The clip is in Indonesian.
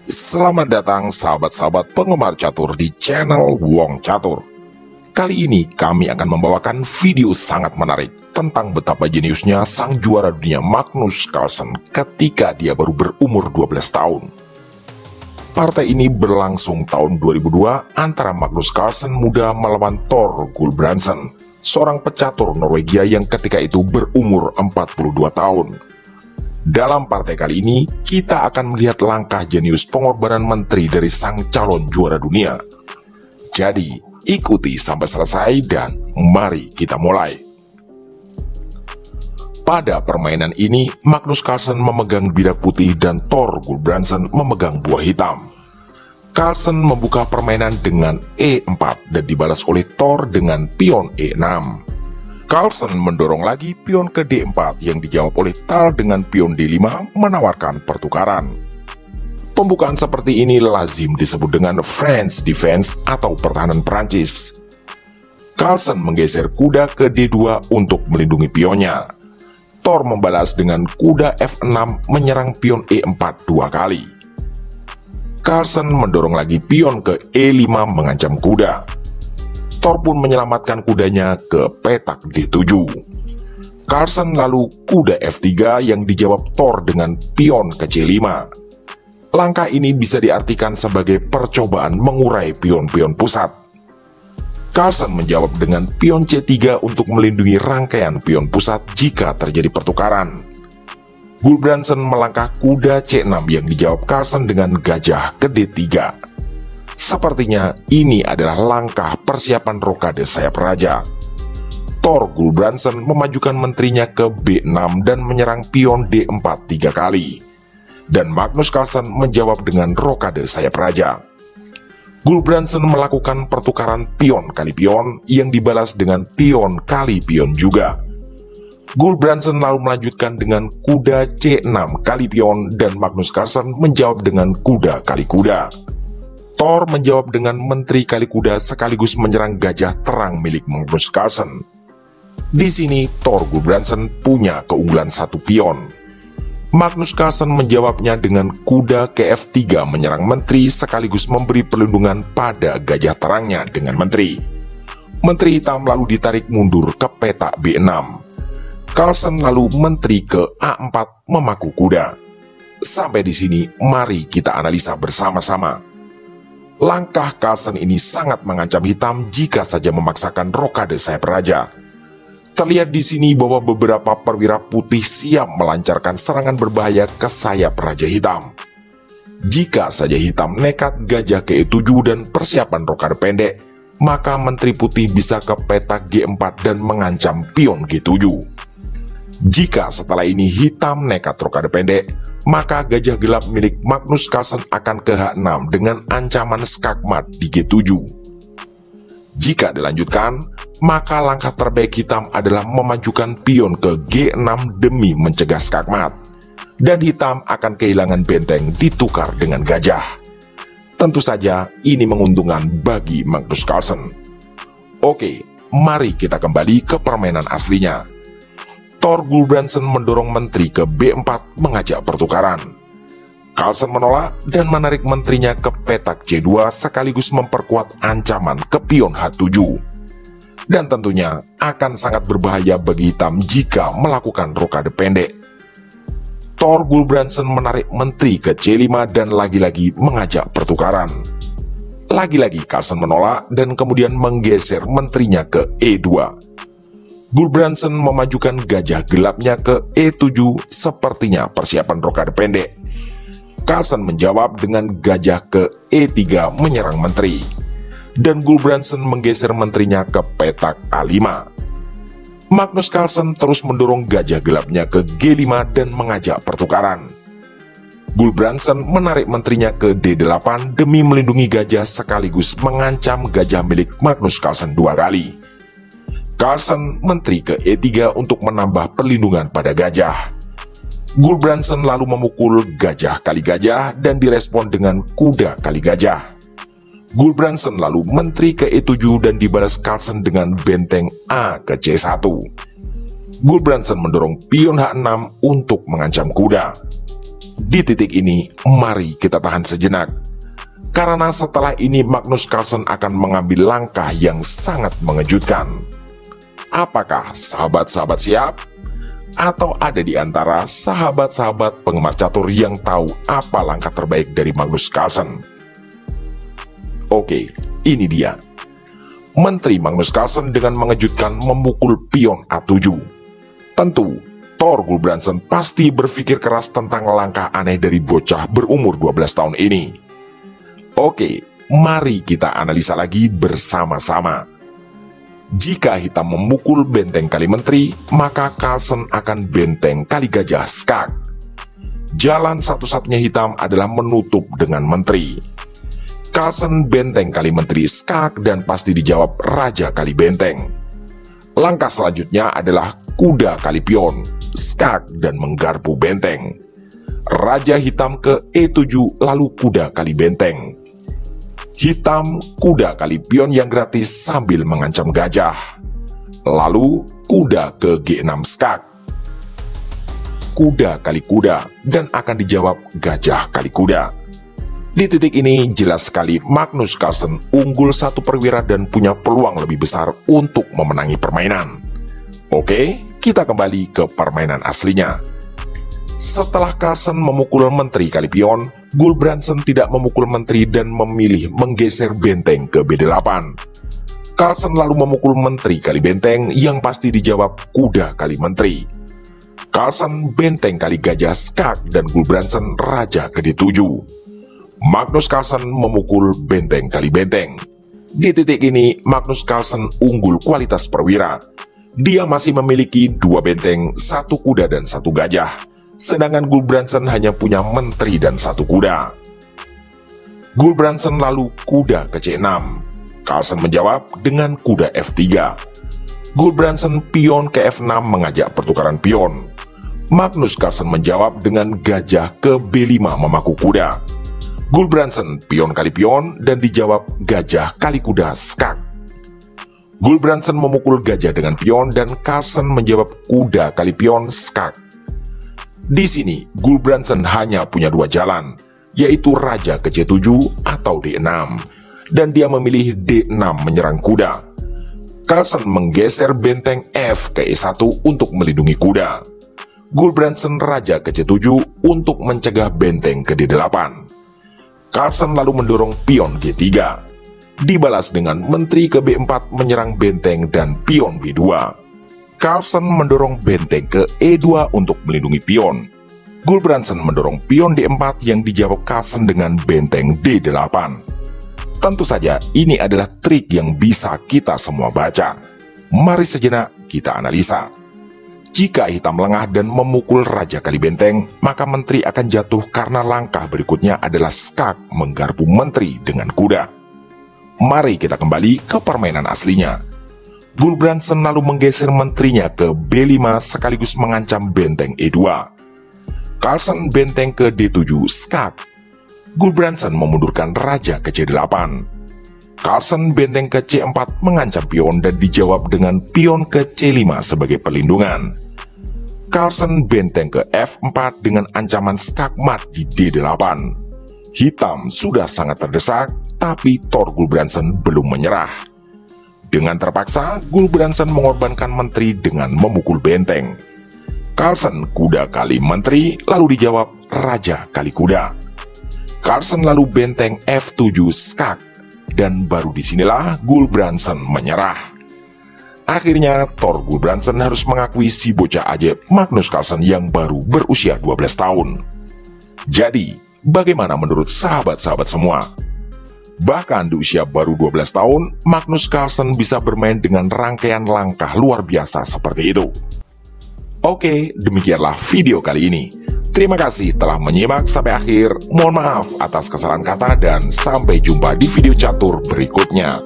Selamat datang sahabat-sahabat penggemar catur di channel Wong Catur. Kali ini kami akan membawakan video sangat menarik tentang betapa jeniusnya sang juara dunia Magnus Carlsen ketika dia baru berumur 12 tahun. Partai ini berlangsung tahun 2002 antara Magnus Carlsen muda melawan Thor Gulbrandsen, seorang pecatur Norwegia yang ketika itu berumur 42 tahun. Dalam partai kali ini, kita akan melihat langkah jenius pengorbanan menteri dari sang calon juara dunia. Jadi, ikuti sampai selesai dan mari kita mulai. Pada permainan ini, Magnus Carlsen memegang bidak putih dan Thor Gulbrandsen memegang buah hitam. Carlsen membuka permainan dengan E4 dan dibalas oleh Thor dengan pion E6. Carlsen mendorong lagi pion ke D4 yang dijawab oleh Tal dengan pion D5 menawarkan pertukaran. Pembukaan seperti ini lazim disebut dengan French defense atau pertahanan Prancis. Carlsen menggeser kuda ke D2 untuk melindungi pionnya. Thor membalas dengan kuda F6 menyerang pion E4 dua kali. Carlsen mendorong lagi pion ke E5 mengancam kuda. Thor pun menyelamatkan kudanya ke petak D7. Carlsen lalu kuda F3 yang dijawab Thor dengan pion ke C5. Langkah ini bisa diartikan sebagai percobaan mengurai pion-pion pusat. Carlsen menjawab dengan pion C3 untuk melindungi rangkaian pion pusat jika terjadi pertukaran. Gulbrandsen melangkah kuda C6 yang dijawab Carlsen dengan gajah ke D3. Sepertinya ini adalah langkah persiapan rokade sayap raja. Thor Gulbrandsen memajukan menterinya ke B6 dan menyerang pion D4 tiga kali. Dan Magnus Carlsen menjawab dengan rokade sayap raja. Gulbrandsen melakukan pertukaran pion kali pion yang dibalas dengan pion kali pion juga. Gulbrandsen lalu melanjutkan dengan kuda C6 kali pion dan Magnus Carlsen menjawab dengan kuda kali kuda. Thor menjawab dengan menteri kali kuda sekaligus menyerang gajah terang milik Magnus Carlsen. Di sini Thor Gulbrandsen punya keunggulan satu pion. Magnus Carlsen menjawabnya dengan kuda ke F3 menyerang menteri sekaligus memberi perlindungan pada gajah terangnya dengan menteri. Menteri hitam lalu ditarik mundur ke petak B6. Carlsen lalu menteri ke A4 memaku kuda. Sampai di sini mari kita analisa bersama-sama. Langkah Carlsen ini sangat mengancam hitam jika saja memaksakan rokade sayap raja. Terlihat di sini bahwa beberapa perwira putih siap melancarkan serangan berbahaya ke sayap raja hitam. Jika saja hitam nekat gajah ke E7 dan persiapan rokade pendek, maka menteri putih bisa ke petak G4 dan mengancam pion G7. Jika setelah ini hitam nekat rokade pendek, maka gajah gelap milik Magnus Carlsen akan ke H6 dengan ancaman skakmat di G7. Jika dilanjutkan, maka langkah terbaik hitam adalah memajukan pion ke G6 demi mencegah skakmat. Dan hitam akan kehilangan benteng ditukar dengan gajah. Tentu saja ini menguntungkan bagi Magnus Carlsen. Oke, mari kita kembali ke permainan aslinya. Thor Gulbrandsen mendorong menteri ke B4 mengajak pertukaran. Carlsen menolak dan menarik menterinya ke petak C2 sekaligus memperkuat ancaman ke pion H7. Dan tentunya akan sangat berbahaya bagi hitam jika melakukan rokade pendek. Thor Gulbrandsen menarik menteri ke C5 dan lagi-lagi mengajak pertukaran. Lagi-lagi Carlsen menolak dan kemudian menggeser menterinya ke E2. Gulbrandsen memajukan gajah gelapnya ke E7 sepertinya persiapan rokade pendek. Carlsen menjawab dengan gajah ke E3 menyerang menteri. Dan Gulbrandsen menggeser menterinya ke petak A5. Magnus Carlsen terus mendorong gajah gelapnya ke G5 dan mengajak pertukaran. Gulbrandsen menarik menterinya ke D8 demi melindungi gajah sekaligus mengancam gajah milik Magnus Carlsen dua kali. Carlsen menteri ke E3 untuk menambah perlindungan pada gajah. Gulbrandsen lalu memukul gajah kali gajah dan direspon dengan kuda kali gajah. Gulbrandsen lalu menteri ke E7 dan dibalas Carlsen dengan benteng A ke C1. Gulbrandsen mendorong pion H6 untuk mengancam kuda. Di titik ini, mari kita tahan sejenak. Karena setelah ini Magnus Carlsen akan mengambil langkah yang sangat mengejutkan. Apakah sahabat-sahabat siap? Atau ada di antara sahabat-sahabat penggemar catur yang tahu apa langkah terbaik dari Magnus Carlsen? Oke, ini dia. Menteri Magnus Carlsen dengan mengejutkan memukul pion A7. Tentu, Thor Gulbrandsen pasti berpikir keras tentang langkah aneh dari bocah berumur 12 tahun ini. Oke, mari kita analisa lagi bersama-sama. Jika hitam memukul benteng kali menteri, maka Carlsen akan benteng kali gajah skak. Jalan satu-satunya hitam adalah menutup dengan menteri. Carlsen benteng kali menteri skak dan pasti dijawab raja kali benteng. Langkah selanjutnya adalah kuda kali pion, skak dan menggarpu benteng. Raja hitam ke E7 lalu kuda kali benteng. Hitam kuda kali pion yang gratis sambil mengancam gajah. Lalu kuda ke G6 skak. Kuda kali kuda dan akan dijawab gajah kali kuda. Di titik ini jelas sekali Magnus Carlsen unggul 1 perwira dan punya peluang lebih besar untuk memenangi permainan. Oke, kita kembali ke permainan aslinya. Setelah Carlsen memukul menteri kali pion, Gulbrandsen tidak memukul menteri dan memilih menggeser benteng ke B8. Carlsen lalu memukul menteri kali benteng yang pasti dijawab kuda kali menteri. Carlsen benteng kali gajah skak dan Gulbrandsen raja ke D7. Magnus Carlsen memukul benteng kali benteng. Di titik ini Magnus Carlsen unggul kualitas perwira. Dia masih memiliki 2 benteng, 1 kuda dan 1 gajah. Sedangkan Gulbrandsen hanya punya menteri dan 1 kuda. Gulbrandsen lalu kuda ke C6. Carlsen menjawab dengan kuda F3. Gulbrandsen pion ke F6 mengajak pertukaran pion. Magnus Carlsen menjawab dengan gajah ke B5 memaku kuda. Gulbrandsen pion kali pion dan dijawab gajah kali kuda skak. Gulbrandsen memukul gajah dengan pion dan Carlsen menjawab kuda kali pion skak. Di sini Gulbrandsen hanya punya 2 jalan, yaitu raja ke C7 atau D6, dan dia memilih D6 menyerang kuda. Carlsen menggeser benteng F ke E1 untuk melindungi kuda. Gulbrandsen raja ke C7 untuk mencegah benteng ke D8. Carlsen lalu mendorong pion G3. Dibalas dengan menteri ke B4 menyerang benteng dan pion B2. Carlsen mendorong benteng ke E2 untuk melindungi pion. Gulbrandsen mendorong pion D4 yang dijawab Carlsen dengan benteng D8. Tentu saja ini adalah trik yang bisa kita semua baca. Mari sejenak kita analisa. Jika hitam lengah dan memukul raja kali benteng, maka menteri akan jatuh karena langkah berikutnya adalah skak menggarpu menteri dengan kuda. Mari kita kembali ke permainan aslinya. Gulbrandsen lalu menggeser menterinya ke B5 sekaligus mengancam benteng E2. Carlsen benteng ke D7 skak. Gulbrandsen memundurkan raja ke C8. Carlsen benteng ke C4 mengancam pion dan dijawab dengan pion ke C5 sebagai perlindungan. Carlsen benteng ke F4 dengan ancaman skak mat di D8. Hitam sudah sangat terdesak, tapi Thor Gulbrandsen belum menyerah. Dengan terpaksa, Gulbrandsen mengorbankan menteri dengan memukul benteng. Carlsen kuda kali menteri, lalu dijawab raja kali kuda. Carlsen lalu benteng F7 skak, dan baru disinilah Gulbrandsen menyerah. Akhirnya Thor Gulbrandsen harus mengakui si bocah ajaib Magnus Carlsen yang baru berusia 12 tahun. Jadi, bagaimana menurut sahabat-sahabat semua? Bahkan di usia baru 12 tahun, Magnus Carlsen bisa bermain dengan rangkaian langkah luar biasa seperti itu. Oke, demikianlah video kali ini. Terima kasih telah menyimak sampai akhir. Mohon maaf atas kesalahan kata dan sampai jumpa di video catur berikutnya.